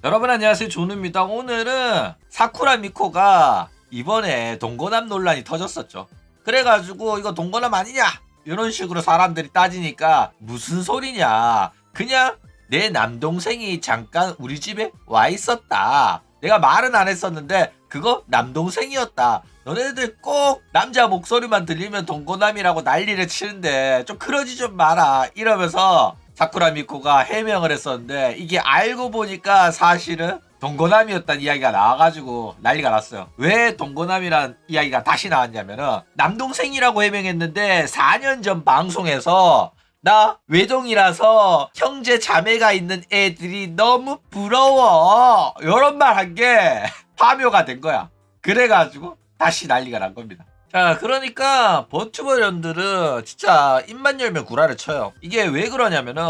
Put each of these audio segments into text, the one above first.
여러분 안녕하세요, 존우입니다. 오늘은 사쿠라 미코가 이번에 동거남 논란이 터졌었죠. 그래가지고 이거 동거남 아니냐 이런 식으로 사람들이 따지니까 무슨 소리냐, 그냥 내 남동생이 잠깐 우리 집에 와 있었다, 내가 말은 안 했었는데 그거 남동생이었다, 너네들 꼭 남자 목소리만 들리면 동거남이라고 난리를 치는데 좀 그러지 좀 마라 이러면서 사쿠라 미코가 해명을 했었는데, 이게 알고 보니까 사실은 동거남이었다는 이야기가 나와가지고 난리가 났어요. 왜 동거남이란 이야기가 다시 나왔냐면은, 남동생이라고 해명했는데 4년 전 방송에서 나 외동이라서 형제 자매가 있는 애들이 너무 부러워 이런 말 한 게 파묘가 된 거야. 그래가지고 다시 난리가 난 겁니다. 자, 그러니까 버튜버년들은 진짜 입만 열면 구라를 쳐요. 이게 왜 그러냐면은,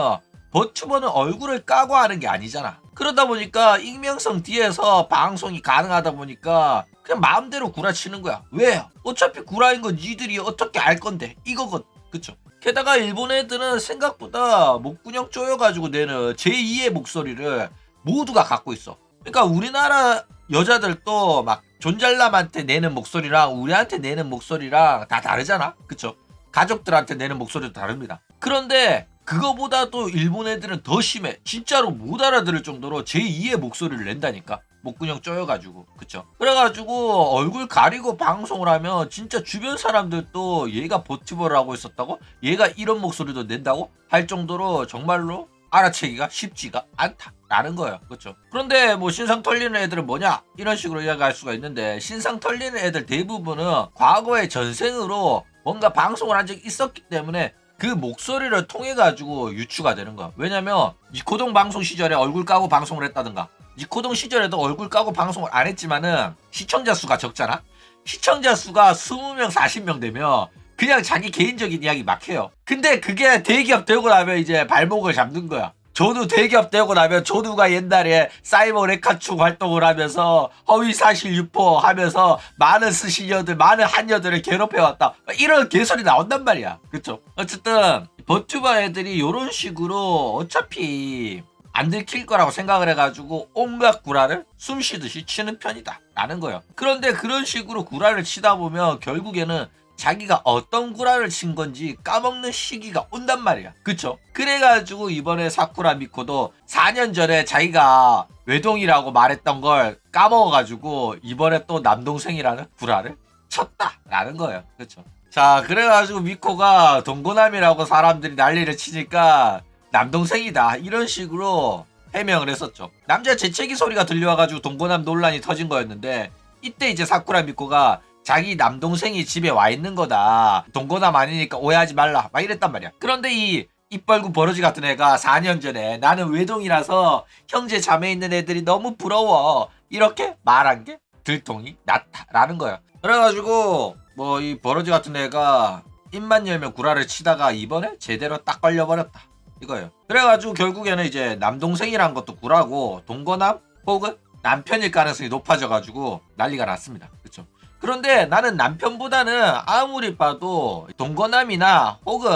버튜버는 얼굴을 까고 하는 게 아니잖아. 그러다 보니까 익명성 뒤에서 방송이 가능하다 보니까 그냥 마음대로 구라 치는 거야. 왜? 어차피 구라인 건 니들이 어떻게 알 건데 이거거든. 그쵸? 게다가 일본 애들은 생각보다 목구녕 쪼여가지고 내는 제2의 목소리를 모두가 갖고 있어. 그러니까 우리나라 여자들도 막 존잘남한테 내는 목소리랑 우리한테 내는 목소리랑 다 다르잖아. 그쵸? 가족들한테 내는 목소리도 다릅니다. 그런데 그거보다도 일본 애들은 더 심해. 진짜로 못 알아들을 정도로 제2의 목소리를 낸다니까. 목구녕 쪼여가지고. 그쵸? 그래가지고 얼굴 가리고 방송을 하면 진짜 주변 사람들도 얘가 버튜버를 하고 있었다고? 얘가 이런 목소리도 낸다고? 할 정도로 정말로 알아채기가 쉽지가 않다라는 거예요. 그렇죠? 그런데 뭐 신상 털리는 애들은 뭐냐 이런 식으로 이야기할 수가 있는데, 신상 털리는 애들 대부분은 과거의 전생으로 뭔가 방송을 한 적이 있었기 때문에 그 목소리를 통해 가지고 유추가 되는 거야. 왜냐면 니코동 방송 시절에 얼굴 까고 방송을 했다든가, 니코동 시절에도 얼굴 까고 방송을 안 했지만은 시청자 수가 적잖아. 시청자 수가 20명 40명 되면 그냥 자기 개인적인 이야기 막 해요. 근데 그게 대기업 되고 나면 이제 발목을 잡는 거야. 저도 대기업 되고 나면 조두가 옛날에 사이버 레카축 활동을 하면서 허위사실 유포하면서 많은 스시녀들, 많은 한녀들을 괴롭혀왔다, 이런 개소리 나온단 말이야. 그쵸? 어쨌든 버튜버 애들이 이런 식으로 어차피 안 들킬 거라고 생각을 해가지고 온갖 구라를 숨쉬듯이 치는 편이다 라는 거예요. 그런데 그런 식으로 구라를 치다 보면 결국에는 자기가 어떤 구라를 친 건지 까먹는 시기가 온단 말이야. 그쵸? 그래가지고 이번에 사쿠라 미코도 4년 전에 자기가 외동이라고 말했던 걸 까먹어가지고 이번에 또 남동생이라는 구라를 쳤다라는 거예요. 그쵸? 자, 그래가지고 미코가 동거남이라고 사람들이 난리를 치니까 남동생이다 이런 식으로 해명을 했었죠. 남자 재채기 소리가 들려와가지고 동거남 논란이 터진 거였는데, 이때 이제 사쿠라 미코가 자기 남동생이 집에 와 있는 거다, 동거남 아니니까 오해하지 말라 막 이랬단 말이야. 그런데 이 입벌구 버러지 같은 애가 4년 전에 나는 외동이라서 형제 자매 있는 애들이 너무 부러워 이렇게 말한 게 들통이 났다라는 거야. 그래가지고 뭐 이 버러지 같은 애가 입만 열면 구라를 치다가 이번에 제대로 딱 걸려버렸다 이거예요. 그래가지고 결국에는 이제 남동생이란 것도 구라고 동거남 혹은 남편일 가능성이 높아져가지고 난리가 났습니다. 그쵸? 그런데 나는 남편보다는 아무리 봐도 동거남이나 혹은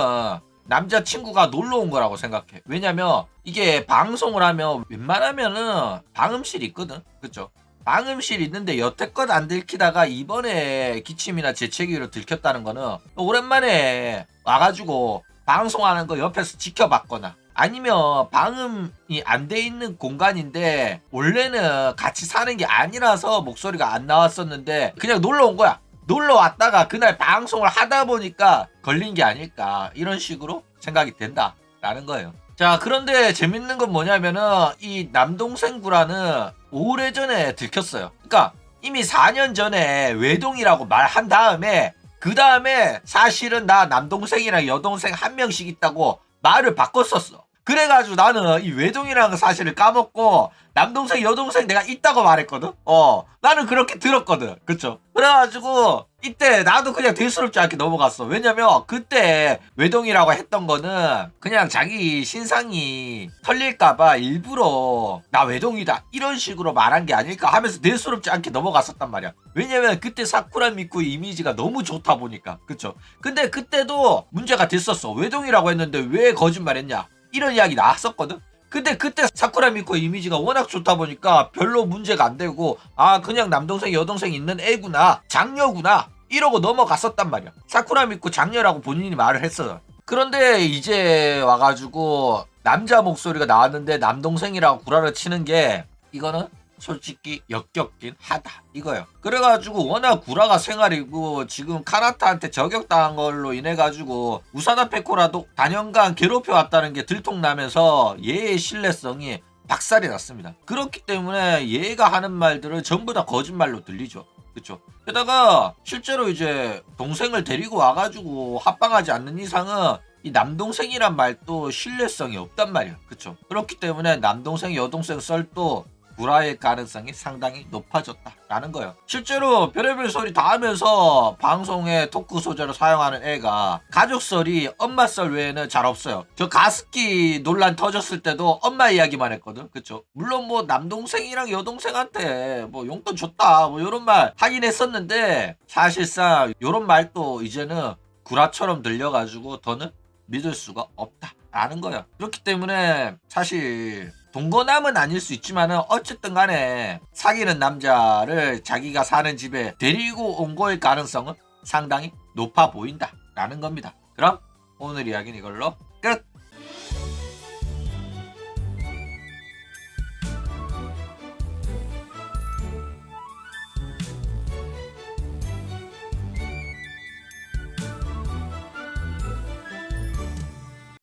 남자친구가 놀러 온 거라고 생각해. 왜냐면 이게 방송을 하면 웬만하면은 방음실이 있거든. 그쵸? 방음실 있는데 여태껏 안 들키다가 이번에 기침이나 재채기로 들켰다는 거는 오랜만에 와가지고 방송하는 거 옆에서 지켜봤거나, 아니면 방음이 안 돼 있는 공간인데 원래는 같이 사는 게 아니라서 목소리가 안 나왔었는데 그냥 놀러 온 거야. 놀러 왔다가 그날 방송을 하다 보니까 걸린 게 아닐까 이런 식으로 생각이 된다라는 거예요. 자, 그런데 재밌는 건 뭐냐면은 이 남동생 구라는 오래전에 들켰어요. 그러니까 이미 4년 전에 외동이라고 말한 다음에 그 다음에 사실은 나 남동생이랑 여동생 한 명씩 있다고 말을 바꿨었어. 그래가지고 나는 이 외동이라는 사실을 까먹고 남동생 여동생 내가 있다고 말했거든. 나는 그렇게 들었거든. 그쵸? 그래가지고 이때 나도 그냥 대수롭지 않게 넘어갔어. 왜냐면 그때 외동이라고 했던 거는 그냥 자기 신상이 털릴까봐 일부러 나 외동이다 이런 식으로 말한 게 아닐까 하면서 대수롭지 않게 넘어갔었단 말이야. 왜냐면 그때 사쿠라 미쿠의 이미지가 너무 좋다 보니까. 그쵸? 근데 그때도 문제가 됐었어. 외동이라고 했는데 왜 거짓말했냐 이런 이야기 나왔었거든. 근데 그때 사쿠라 미코 이미지가 워낙 좋다 보니까 별로 문제가 안 되고 아 그냥 남동생 여동생 있는 애구나 장녀구나 이러고 넘어갔었단 말이야. 사쿠라 미코 장녀라고 본인이 말을 했어요. 그런데 이제 와가지고 남자 목소리가 나왔는데 남동생이라고 구라를 치는 게 이거는 솔직히 역겹긴 하다 이거요. 그래가지고 워낙 구라가 생활이고 지금 카나타한테 저격당한 걸로 인해가지고 우사다 페코라도 단연간 괴롭혀왔다는 게 들통나면서 얘의 신뢰성이 박살이 났습니다. 그렇기 때문에 얘가 하는 말들은 전부 다 거짓말로 들리죠. 그쵸? 게다가 실제로 이제 동생을 데리고 와가지고 합방하지 않는 이상은 이 남동생이란 말도 신뢰성이 없단 말이야. 그쵸? 그렇기 때문에 남동생 여동생 썰도 구라일 가능성이 상당히 높아졌다라는 거예요. 실제로 별의별 소리 다 하면서 방송에 토크 소재로 사용하는 애가 가족설이 엄마 썰 외에는 잘 없어요. 저 가습기 논란 터졌을 때도 엄마 이야기만 했거든. 그쵸? 물론 뭐 남동생이랑 여동생한테 뭐 용돈 줬다 뭐 이런 말 하긴 했었는데 사실상 이런 말도 이제는 구라처럼 들려가지고 더는 믿을 수가 없다라는 거예요. 그렇기 때문에 사실 동거남은 아닐 수 있지만은 어쨌든 간에 사귀는 남자를 자기가 사는 집에 데리고 온 거일 가능성은 상당히 높아 보인다라는 겁니다. 그럼 오늘 이야기는 이걸로 끝!